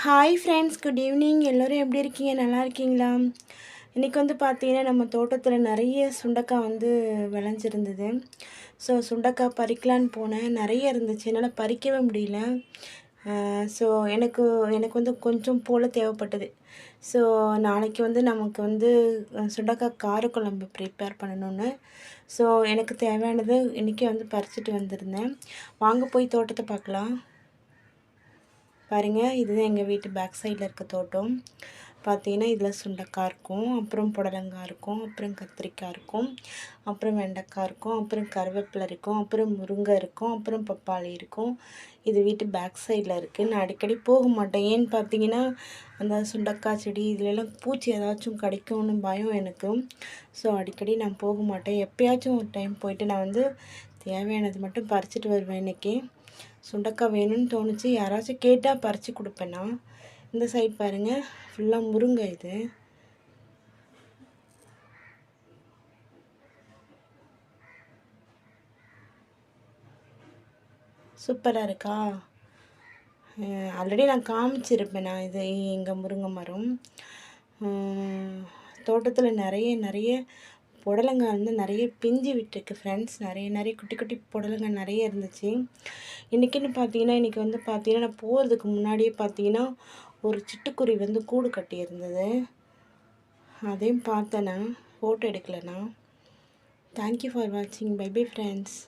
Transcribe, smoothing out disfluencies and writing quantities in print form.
Hi friends, good evening. எல்லோரும் எப்படி இருக்கீங்க? நல்லா இருக்கீங்களா? இன்றைக்கி வந்து பார்த்தீங்கன்னா, நம்ம தோட்டத்தில் நிறைய சுண்டக்காய் வந்து விளைஞ்சிருந்தது. ஸோ சுண்டக்காய் பறிக்கலான்னு போனேன். நிறைய இருந்துச்சு, என்னால் பறிக்கவே முடியல. ஸோ எனக்கு எனக்கு வந்து கொஞ்சம் போல் தேவைப்பட்டது. ஸோ நாளைக்கு வந்து நமக்கு வந்து சுண்டக்காய் காரக்குழம்பு ப்ரிப்பேர் பண்ணணுன்னு. ஸோ எனக்கு தேவையானது இன்றைக்கி வந்து பறிச்சுட்டு வந்திருந்தேன். வாங்க போய் தோட்டத்தை பார்க்கலாம். பாருங்கள், இதுதான் எங்கள் வீட்டு பேக் சைடில் இருக்க தோட்டம். பார்த்தீங்கன்னா இதில் சுண்டைக்காய் இருக்கும், அப்புறம் புடலங்காய் இருக்கும், அப்புறம் கத்திரிக்காய் இருக்கும், அப்புறம் வெண்டைக்காய் இருக்கும், அப்புறம் கருவேப்பிலை இருக்கும், அப்புறம் முருங்கை இருக்கும், அப்புறம் பப்பாளி இருக்கும். இது வீட்டு பேக் சைடில் இருக்குது. நான் அடிக்கடி போக மாட்டேன். ஏன்னு பார்த்தீங்கன்னா அந்த சுண்டைக்காய் செடி இதுலெல்லாம் பூச்சி ஏதாச்சும் கடிக்கும்னு பயம் எனக்கு. ஸோ அடிக்கடி நான் போக மாட்டேன். எப்போயாச்சும் ஒரு டைம் போயிட்டு நான் வந்து தேவையானது மட்டும் பறிச்சுட்டு வருவேன். இன்றைக்கி சுண்டக்காய் வேணும்னு தோணுச்சு, யாராச்சும் கேட்டால் பறித்து கொடுப்பேன்னா. இந்த சைட் பாருங்கள், ஃபுல்லாக முருங்கை. இது சூப்பராக இருக்கா? ஆல்ரெடி நான் காமிச்சிருப்பேன். இது எங்கள் முருங்கை மரம். தோட்டத்தில் நிறைய புடலங்காய் வந்து நிறைய பிஞ்சு விட்டுருக்கு ஃப்ரெண்ட்ஸ். நிறைய குட்டி குட்டி புடலங்காய் நிறைய இருந்துச்சு. இன்றைக்கின்னு பார்த்தீங்கன்னா, இன்றைக்கி வந்து பார்த்தீங்கன்னா நான் போகிறதுக்கு முன்னாடியே பார்த்தீங்கன்னா ஒரு சிட்டுக்குருவி வந்து கூடு கட்டியிருந்தது. அதையும் பார்த்தேன். நான் ஃபோட்டோ எடுக்கலைண்ணா. தேங்க்யூ ஃபார் வாட்சிங். Bye bye friends.